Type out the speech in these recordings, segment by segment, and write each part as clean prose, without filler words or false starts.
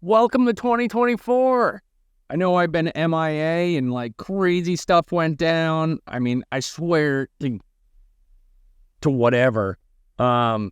Welcome to 2024. I know I've been MIA and like crazy stuff went down. I mean, I swear to whatever. MidJourney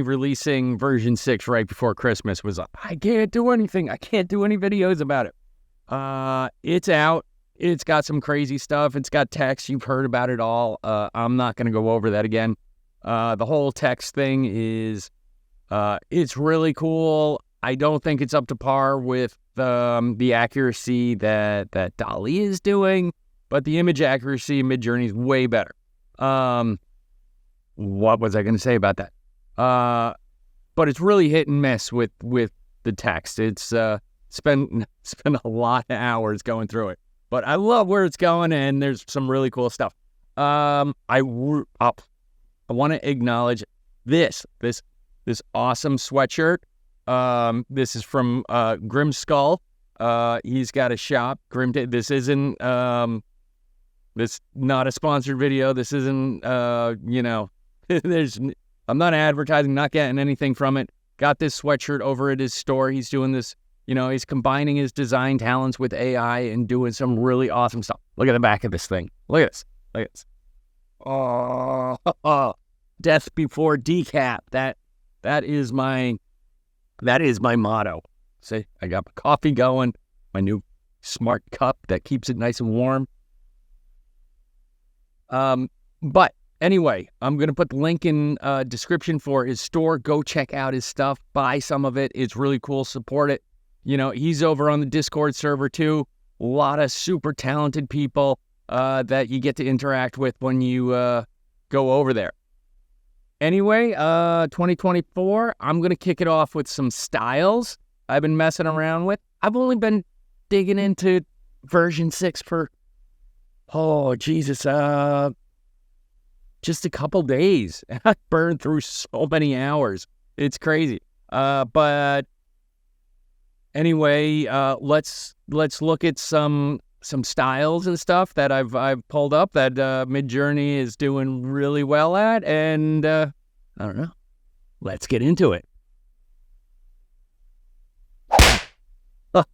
releasing version 6 right before Christmas was like, I can't do anything. I can't do any videos about it. It's out. It's got some crazy stuff. It's got text. You've heard about it all. I'm not going to go over that again. The whole text thing is, it's really cool. I don't think it's up to par with the accuracy that DALL-E is doing, but the image accuracy in MidJourney is way better. What was I going to say about that? But it's really hit and miss with the text. It's spent a lot of hours going through it, but I love where it's going, and there's some really cool stuff. I want to acknowledge this awesome sweatshirt. This is from Grim Skull. He's got a shop. This isn't this not a sponsored video. This isn't I'm not advertising, not getting anything from it. Got this sweatshirt over at his store. He's doing this, he's combining his design talents with AI and doing some really awesome stuff. Look at the back of this thing. Look at this. Look at this. Oh, death before decap. That is my motto. See, I got my coffee going, my new smart cup that keeps it nice and warm. But anyway, I'm going to put the link in description for his store. Go check out his stuff. Buy some of it. It's really cool. Support it. He's over on the Discord server too. A lot of super talented people that you get to interact with when you go over there. Anyway, 2024, I'm going to kick it off with some styles I've been messing around with. I've only been digging into version 6 for, just a couple days. I burned through so many hours. It's crazy. But anyway, let's look at some styles and stuff that I've pulled up that MidJourney is doing really well at, and I don't know. Let's get into it.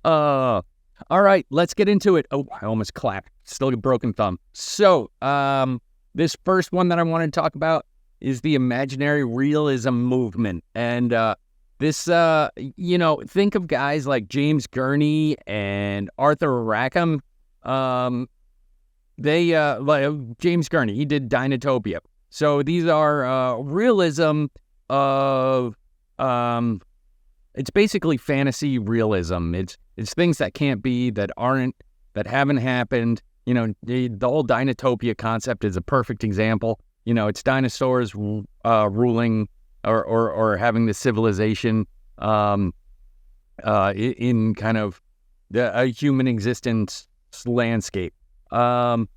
All right, let's get into it. Oh, I almost clapped. Still a broken thumb. So, this first one that I want to talk about is the Imaginary Realism movement, and this, think of guys like James Gurney and Arthur Rackham. Like James Gurney, he did Dinotopia. So these are realism of it's basically fantasy realism. It's things that can't be, that haven't happened. The whole Dinotopia concept is a perfect example. It's dinosaurs ruling or having the civilization in kind of a human existence landscape. I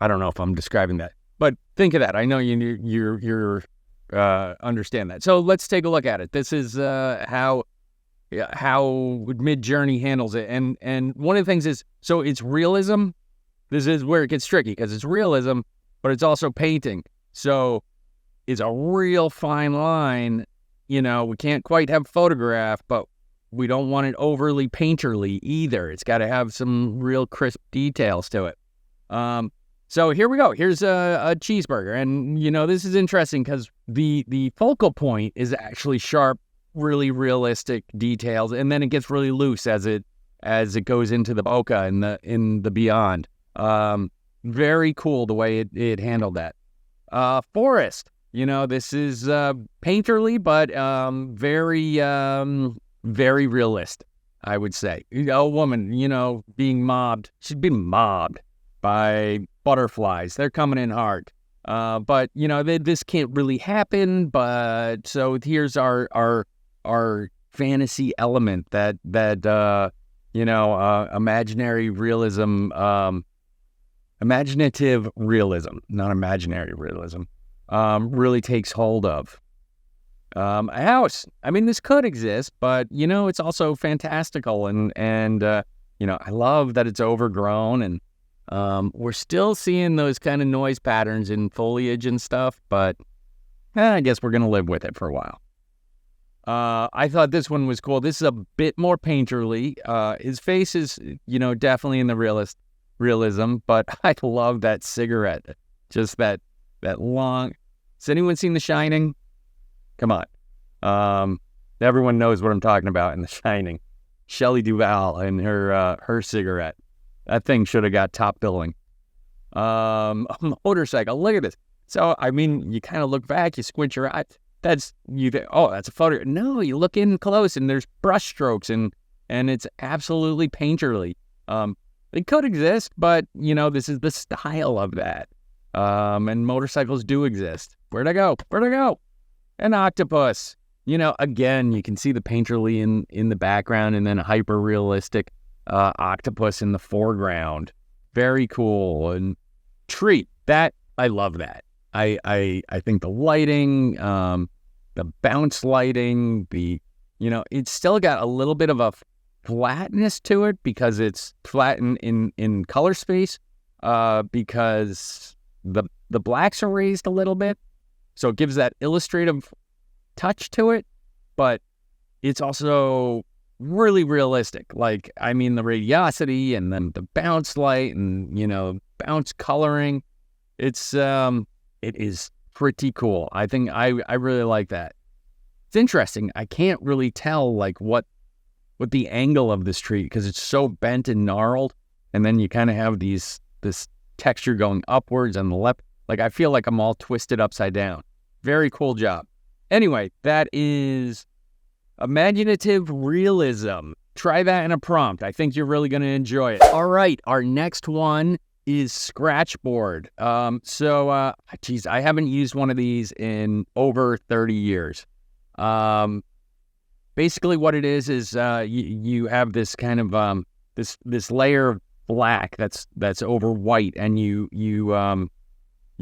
don't know if I'm describing that, but think of that. I know you're understand that. So let's take a look at it. This is how MidJourney handles it, and one of the things is, so it's realism. This is where it gets tricky because it's realism, but it's also painting. So it's a real fine line. We can't quite have photograph, but we don't want it overly painterly either. It's got to have some real crisp details to it. So here we go. Here's a cheeseburger. And, this is interesting because the focal point is actually sharp, really realistic details. And then it gets really loose as it goes into the bokeh in the beyond. Very cool the way it handled that. Forest. This is painterly, but very realistic, I would say. A woman, being mobbed. She's been mobbed by butterflies. They're coming in hard. But, this can't really happen. But so here's our fantasy element that imaginary realism, imaginative realism, not imaginary realism, really takes hold of. A house. I mean, this could exist, but, it's also fantastical. And I love that it's overgrown, and we're still seeing those kind of noise patterns in foliage and stuff, but I guess we're going to live with it for a while. I thought this one was cool. This is a bit more painterly. His face is, definitely in the realism, but I love that cigarette. Just that long. Has anyone seen The Shining? Come on. Everyone knows what I'm talking about in The Shining. Shelley Duvall and her cigarette. That thing should have got top billing. A motorcycle. Look at this. So, I mean, you kind of look back, you squint your eyes. That's a photo. No, you look in close and there's brush strokes and it's absolutely painterly. It could exist, but this is the style of that. And motorcycles do exist. Where'd I go? An octopus. Again, you can see the painterly in the background and then a hyper realistic octopus in the foreground. Very cool. And tree. That I love that. I think the lighting, the bounce lighting, it's still got a little bit of a flatness to it because it's flat in color space, because the blacks are raised a little bit. So it gives that illustrative touch to it, but it's also really realistic. Like, I mean, the radiosity and then the bounce light and, bounce coloring. It is pretty cool. I think I really like that. It's interesting. I can't really tell like what the angle of this tree, because it's so bent and gnarled, and then you kind of have this texture going upwards on the left. Like, I feel like I'm all twisted upside down. Very cool job. Anyway, that is Imaginative Realism. Try that in a prompt. I think you're really going to enjoy it. All right, our next one is Scratchboard. I haven't used one of these in over 30 years. Basically what it is you have this kind of this layer of black that's over white, and you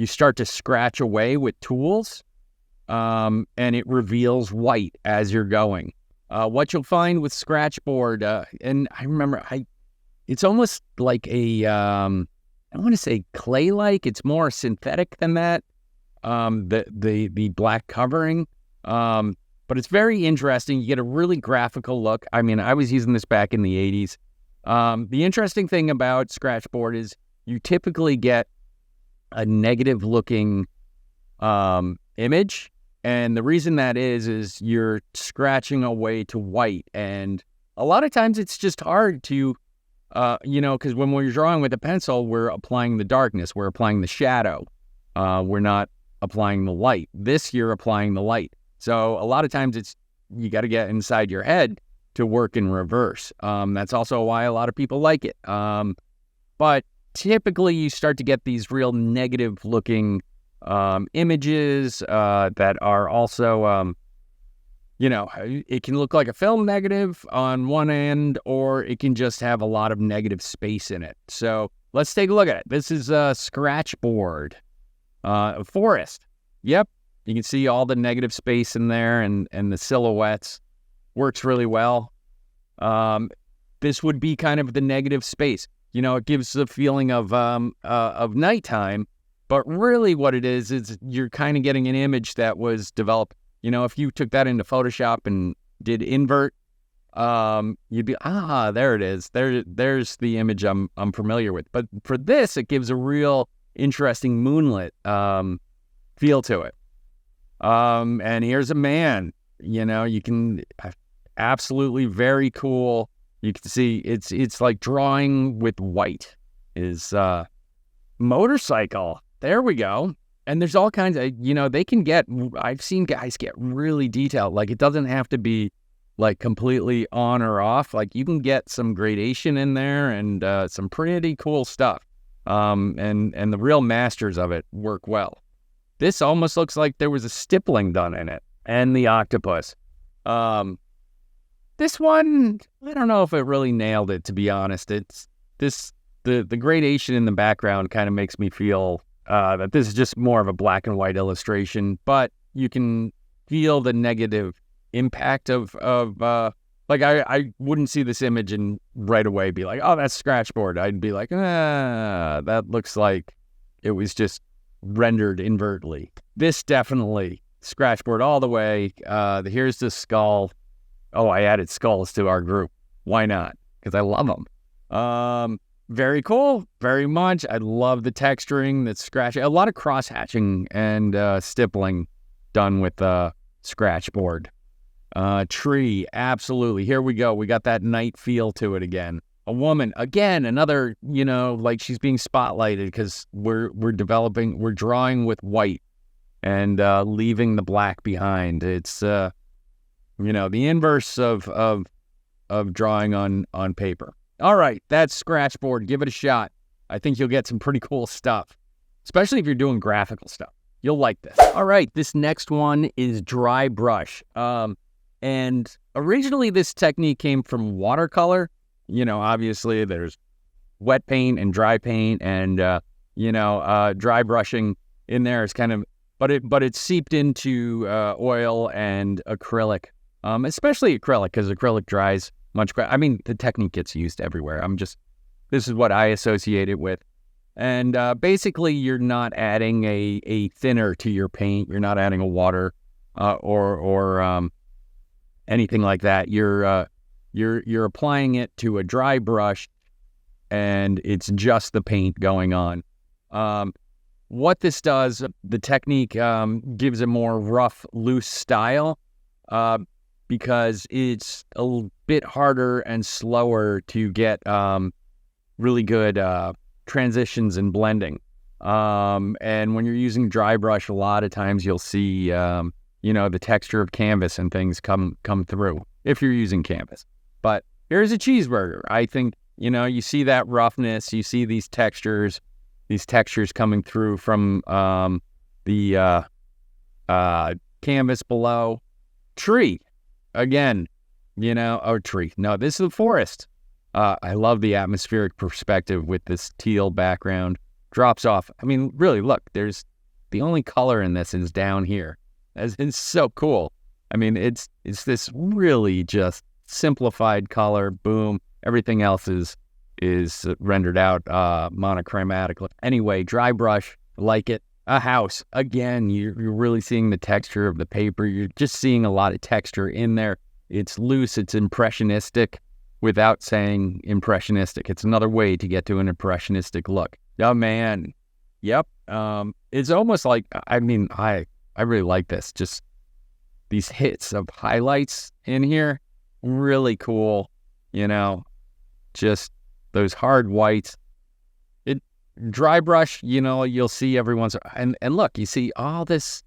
start to scratch away with tools, and it reveals white as you're going. What you'll find with Scratchboard, and I remember it's almost like I want to say clay-like. It's more synthetic than that. The black covering, but it's very interesting. You get a really graphical look. I mean, I was using this back in the 80s. The interesting thing about Scratchboard is you typically get a negative-looking image, and the reason that is you're scratching away to white, and a lot of times it's just hard to. Because when we're drawing with a pencil, we're applying the darkness, we're applying the shadow. We're not applying the light. This, you're applying the light. So a lot of times you got to get inside your head to work in reverse. That's also why a lot of people like it. But typically you start to get these real negative looking images that are also, it can look like a film negative on one end, or it can just have a lot of negative space in it. So let's take a look at it. This is a Scratchboard, a forest. Yep. You can see all the negative space in there and the silhouettes. Works really well. This would be kind of the negative space. It gives the feeling of nighttime, but really what it is you're kind of getting an image that was developed. If you took that into Photoshop and did invert, you'd be, there it is. There's the image I'm familiar with. But for this, it gives a real interesting moonlit feel to it. And here's a man. You can absolutely very cool. You can see it's like drawing with white. Is motorcycle. There we go. And there's all kinds of, I've seen guys get really detailed. Like, it doesn't have to be like completely on or off. Like, you can get some gradation in there and some pretty cool stuff. And the real masters of it work well. This almost looks like there was a stippling done in it. And the octopus. This one, I don't know if it really nailed it, to be honest. The gradation in the background kind of makes me feel that this is just more of a black and white illustration, but you can feel the negative impact of I wouldn't see this image and right away be like, oh, that's Scratchboard. I'd be like, that looks like it was just rendered invertly. This definitely Scratchboard all the way. Here's the skull. Oh, I added skulls to our group. Why not? Because I love them. Very cool. Very much. I love the texturing, the scratch. A lot of cross-hatching and stippling done with Scratchboard. Tree, absolutely. Here we go. We got that night feel to it again. A woman, again, another, like she's being spotlighted because we're drawing with white and leaving the black behind. It's, the inverse of drawing on paper. All right, that's Scratchboard. Give it a shot. I think you'll get some pretty cool stuff, especially if you're doing graphical stuff. You'll like this. All right, this next one is Drybrush. And originally this technique came from watercolor. Obviously there's wet paint and dry paint and, dry brushing in there is kind of, but it seeped into oil and acrylic, especially acrylic because acrylic dries much quicker. I mean, the technique gets used everywhere. This is what I associate it with. And basically you're not adding a thinner to your paint. You're not adding a water or anything like that. You're applying it to a dry brush, and it's just the paint going on. What this does, the technique gives a more rough, loose style because it's a bit harder and slower to get really good transitions and blending. And when you're using dry brush, a lot of times you'll see the texture of canvas and things come through if you're using canvas. But here's a cheeseburger. I think, you see that roughness, you see these textures coming through from the canvas below. Tree, again, tree. No, this is a forest. I love the atmospheric perspective with this teal background. Drops off. I mean, really, look, there's the only color in this is down here. It's so cool. I mean, it's this really just simplified color. Boom. Everything else is rendered out monochromatically. Anyway, dry brush, like it. A house, again, you're really seeing the texture of the paper. You're just seeing a lot of texture in there. It's loose. It's impressionistic without saying impressionistic. It's another way to get to an impressionistic look. Oh, man. Yep. It's almost like, I really like this. Just these hits of highlights in here. Really cool. Just those hard whites. Dry brush, you'll see every once and look, you see all this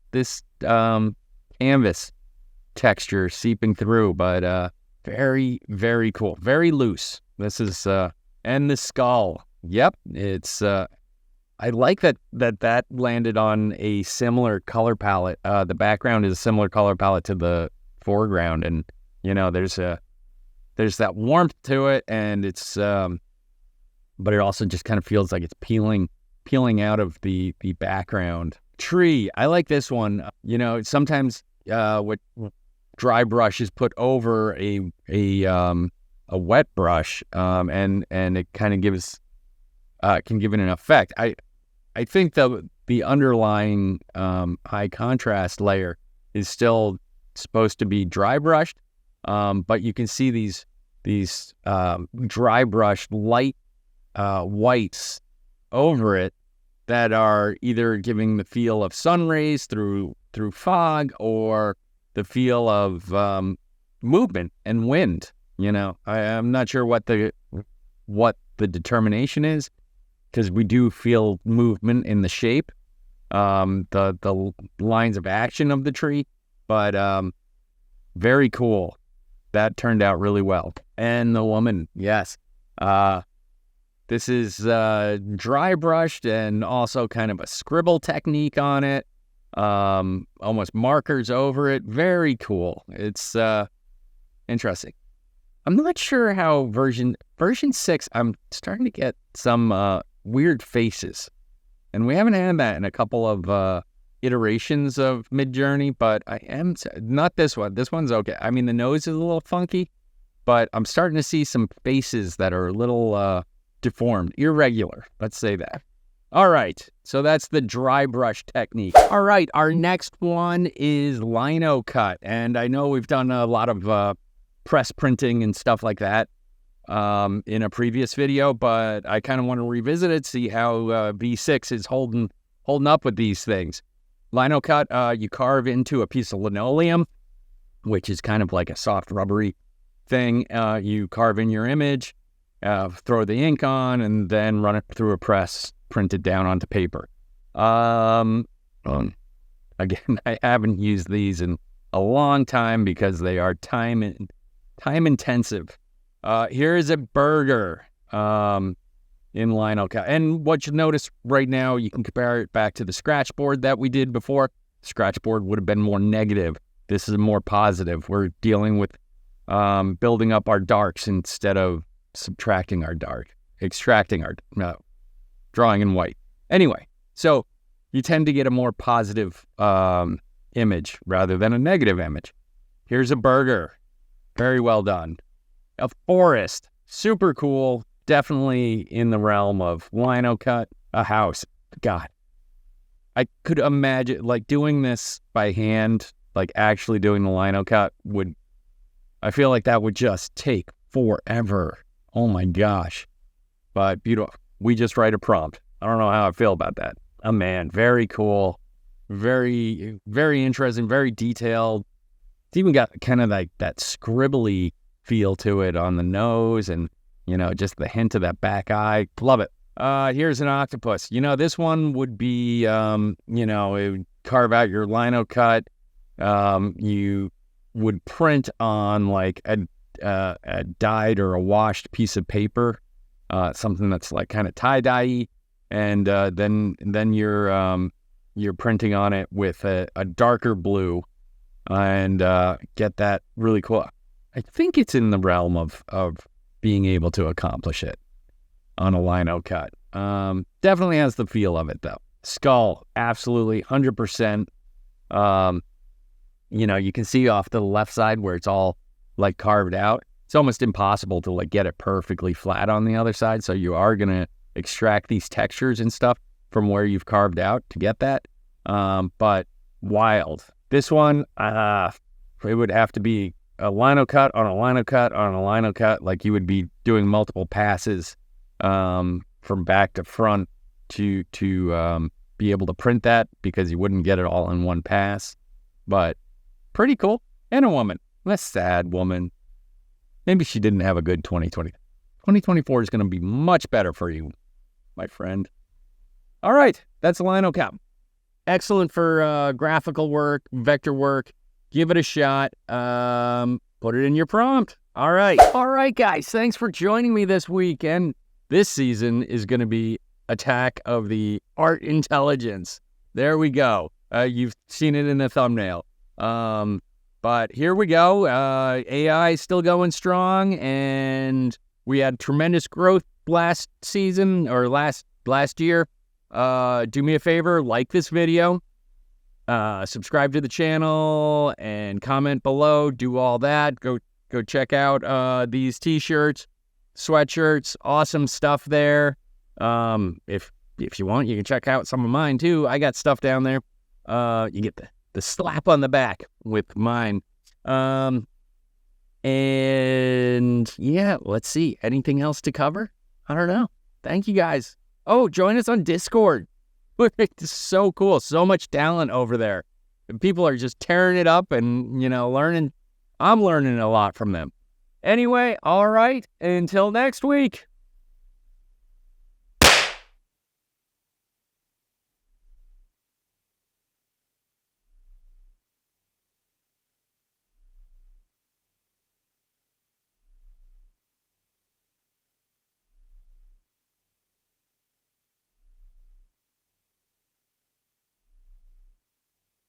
canvas texture seeping through, but very, very cool. Very loose. This is and the skull. Yep. It's I like that landed on a similar color palette. The background is a similar color palette to the foreground, and there's that warmth to it, and it's but it also just kind of feels like it's peeling out of the background. Tree, I like this one. Sometimes what dry brush is put over a wet brush, and it kind of gives can give it an effect. I think the underlying high contrast layer is still supposed to be dry brushed, but you can see these dry brush light whites over it that are either giving the feel of sun rays through fog or the feel of movement and wind. I'm not sure what the determination is, because we do feel movement in the shape, the lines of action of the tree, but very cool. That turned out really well. And the woman, yes. This is dry brushed and also kind of a scribble technique on it. Almost markers over it. Very cool. It's interesting. I'm not sure how version 6, I'm starting to get some weird faces. And we haven't had that in a couple of iterations of MidJourney, but I am not this one. This one's okay. I mean, the nose is a little funky, but I'm starting to see some faces that are a little deformed, irregular. Let's say that. All right, so that's the dry brush technique. All right, our next one is Linocut, and I know we've done a lot of press printing and stuff like that in a previous video, but I kind of want to revisit it, see how V6 is holding up with these things. Linocut, you carve into a piece of linoleum, which is kind of like a soft rubbery thing. You carve in your image, throw the ink on, and then run it through a press, print it down onto paper. Again, I haven't used these in a long time because they are time intensive. Here is a burger in Linocut. And what you notice right now, you can compare it back to the Scratchboard that we did before. Scratchboard would have been more negative. This is more positive. We're dealing with building up our darks instead of subtracting our dark, extracting our drawing in white. Anyway, so you tend to get a more positive image rather than a negative image. Here's a burger. Very well done. A forest. Super cool. Definitely in the realm of Linocut. A house. God. I could imagine, like, doing this by hand, like actually doing the Linocut I feel like that would just take forever. Oh my gosh. But beautiful. We just write a prompt. I don't know how I feel about that. Oh man, very cool. Very, very interesting, very detailed. It's even got kind of like that scribbly feel to it on the nose and, just the hint of that back eye. Love it. Here's an octopus. This one would be, it would carve out your Linocut. You would print on like a dyed or a washed piece of paper, something that's like kind of tie-dye-y, and then you're printing on it with a darker blue, and get that really cool. I think it's in the realm of being able to accomplish it on a Linocut. Definitely has the feel of it though. Skull, absolutely, 100%. You can see off the left side where it's all like carved out. It's almost impossible to like get it perfectly flat on the other side. So you are going to extract these textures and stuff from where you've carved out to get that. But wild. This one, it would have to be a Linocut on a Linocut on a Linocut. Like you would be doing multiple passes from back to front to be able to print that, because you wouldn't get it all in one pass. But pretty cool. And a woman. A sad woman. Maybe she didn't have a good 2020. 2024 is going to be much better for you, my friend. All right. That's Linocut. Excellent for graphical work, vector work. Give it a shot. Put it in your prompt. All right. All right, guys. Thanks for joining me this week. And this season is going to be Attack of the Art Intelligence. There we go. You've seen it in the thumbnail. But here we go. AI is still going strong, and we had tremendous growth last season or last year. Do me a favor, like this video, subscribe to the channel, and comment below. Do all that. Go check out these t-shirts, sweatshirts, awesome stuff there. If you want, you can check out some of mine too. I got stuff down there. You get the slap on the back with mine. And yeah, let's see. Anything else to cover? I don't know. Thank you guys. Oh, join us on Discord. It's so cool. So much talent over there. People are just tearing it up and, learning. I'm learning a lot from them. Anyway, all right. Until next week.